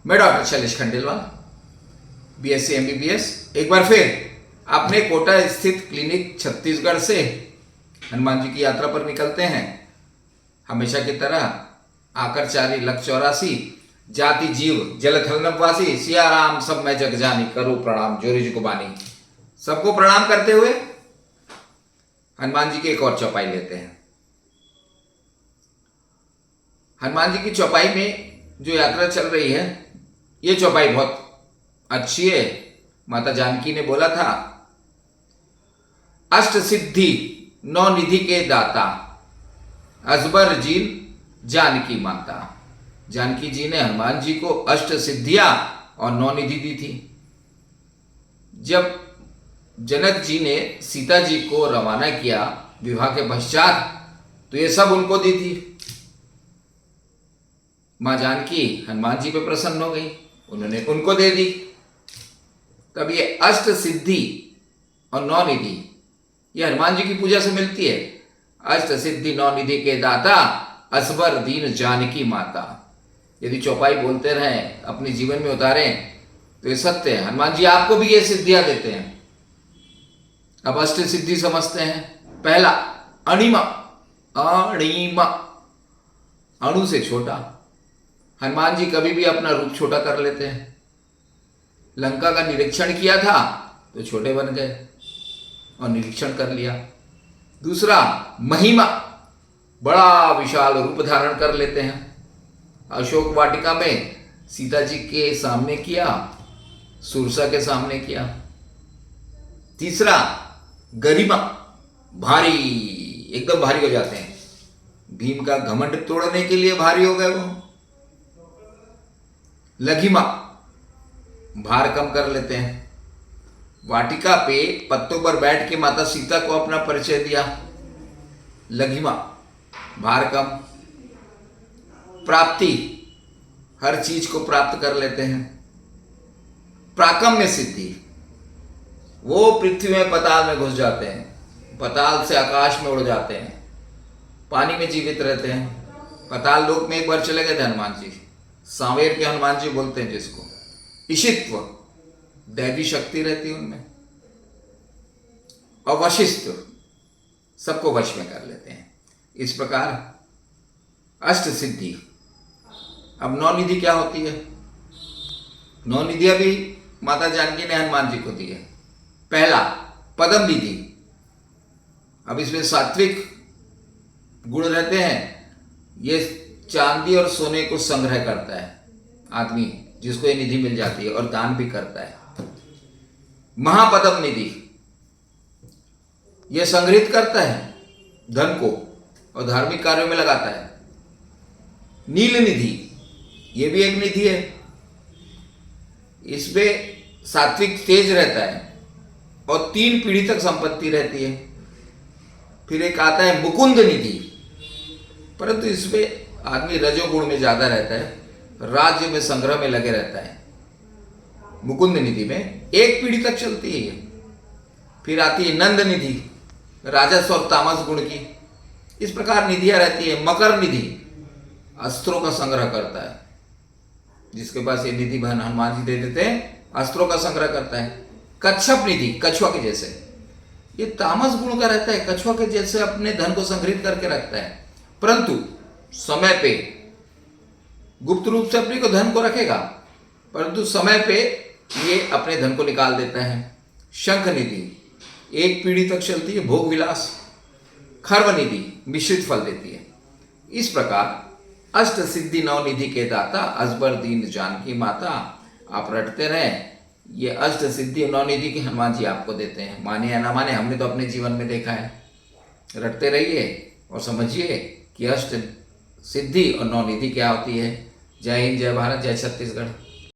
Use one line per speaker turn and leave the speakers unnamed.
मैं doctor Shailesh Khandelwal, BSc MBBS. एक बार फिर अपने कोटा स्थित क्लिनिक छत्तीसगढ़ से हनुमान जी की यात्रा पर निकलते हैं। हमेशा की तरह आकरचारी लख 84 जाति जीव जलथल नभवासी सिया राम सब मैं जग जानी करो प्रणाम जोरी जी को बानी। सबको प्रणाम करते हुए हनुमान जी की एक और चौपाई लेते हैं। हनुमान जी की चौपाई में जो यात्रा चल रही है, ये चौपाई बहुत अच्छी है। माता जानकी ने बोला था, अष्ट सिद्धि नौ निधि के दाता अजबर जीन जानकी माता। जानकी जी ने हनुमान जी को अष्ट सिद्धियां और नौ निधि दी थी। जब जनक जी ने सीता जी को रवाना किया विवाह के पश्चात, तो ये सब उनको दी थी। मां जानकी हनुमान जी पे प्रसन्न हो गई, उन्होंने उनको दे दी। तब ये अष्ट सिद्धि और नौ निधि ये हनुमान जी की पूजा से मिलती है। अष्ट सिद्धि नौ निधि के दाता असबर दीन जानकी माता। यदि चौपाई बोलते रहें, अपने जीवन में उतारें, तो ये सत्य है। हनुमान जी आपको भी ये सिद्धियां देते हैं। अब अष्ट सिद्धि समझते हैं। पहला अणिमा, अणिमा अणु से छोटा। हनुमान जी कभी भी अपना रूप छोटा कर लेते हैं। लंका का निरीक्षण किया था तो छोटे बन गए और निरीक्षण कर लिया। दूसरा महिमा, बड़ा विशाल रूप धारण कर लेते हैं। अशोक वाटिका में सीता जी के सामने किया, सुरसा के सामने किया। तीसरा गरिमा, भारी, एकदम भारी हो जाते हैं। भीम का घमंड तोड़ने के लिए भारी हो गए वो। लघिमा, भार कम कर लेते हैं। वाटिका पे पत्तों पर बैठ के माता सीता को अपना परिचय दिया। लघिमा, भार कम। प्राप्ति, हर चीज को प्राप्त कर लेते हैं। प्राकम्य सिद्धि, वो पृथ्वी में पताल में घुस जाते हैं, पताल से आकाश में उड़ जाते हैं, पानी में जीवित रहते हैं। पताल लोक में एक बार चले गए थे हनुमान जी, सांवेर के हनुमान जी बोलते हैं जिसको। ईशित्व, दैवी शक्ति रहती है उनमें। और वशिष्ठ, सबको वश में कर लेते हैं। इस प्रकार अष्ट सिद्धि। अब नौ निधि क्या होती है? नौ निधियां भी माता जानकी ने हनुमान जी को दी है। पहला पदम निधि। अब इसमें सात्विक गुण रहते हैं। ये चांदी और सोने को संग्रह करता है आदमी, जिसको ये निधि मिल जाती है, और दान भी करता है। महापदम निधि, यह संग्रहित करता है धन को और धार्मिक कार्यों में लगाता है। नील निधि, यह भी एक निधि है। इसमें सात्विक तेज रहता है और 3 पीढ़ी तक संपत्ति रहती है। फिर एक आता है मुकुंद निधि, परंतु इसमें आदमी रजोगुण में ज्यादा रहता है, राज्य में संग्रह में लगे रहता है। मुकुंद निधि में 1 पीढ़ी तक चलती है ये। फिर आती है नंद निधि, राजस्व और तामस गुण की। इस प्रकार निधियां रहती है। मकर निधि, अस्त्रों का संग्रह करता है। जिसके पास ये निधि बहन हनुमान जी दे देते हैं, अस्त्रों का संग्रह करता है। कच्छप निधि, कछुआ के जैसे, ये तामस गुण का रहता है। कछुआ के जैसे अपने धन को संग्रहित करके रखता है, परंतु समय पे गुप्त रूप से अपने को धन को रखेगा, परंतु समय पे ये अपने धन को निकाल देता है। शंख निधि 1 पीढ़ी तक चलती है, भोग विलास। खर्व निधि मिश्रित फल देती है। इस प्रकार अष्ट सिद्धि नौ निधि के दाता अजबर दीन जानकी माता। आप रटते रहें, ये अष्ट सिद्धि नौ निधि की हनुमान जी आपको देते हैं। माने या ना माने, हमने तो अपने जीवन में देखा है। रटते रहिए और समझिए कि अष्ट सिद्धि और नौ निधि क्या होती है। जय हिंद, जय भारत, जय छत्तीसगढ़।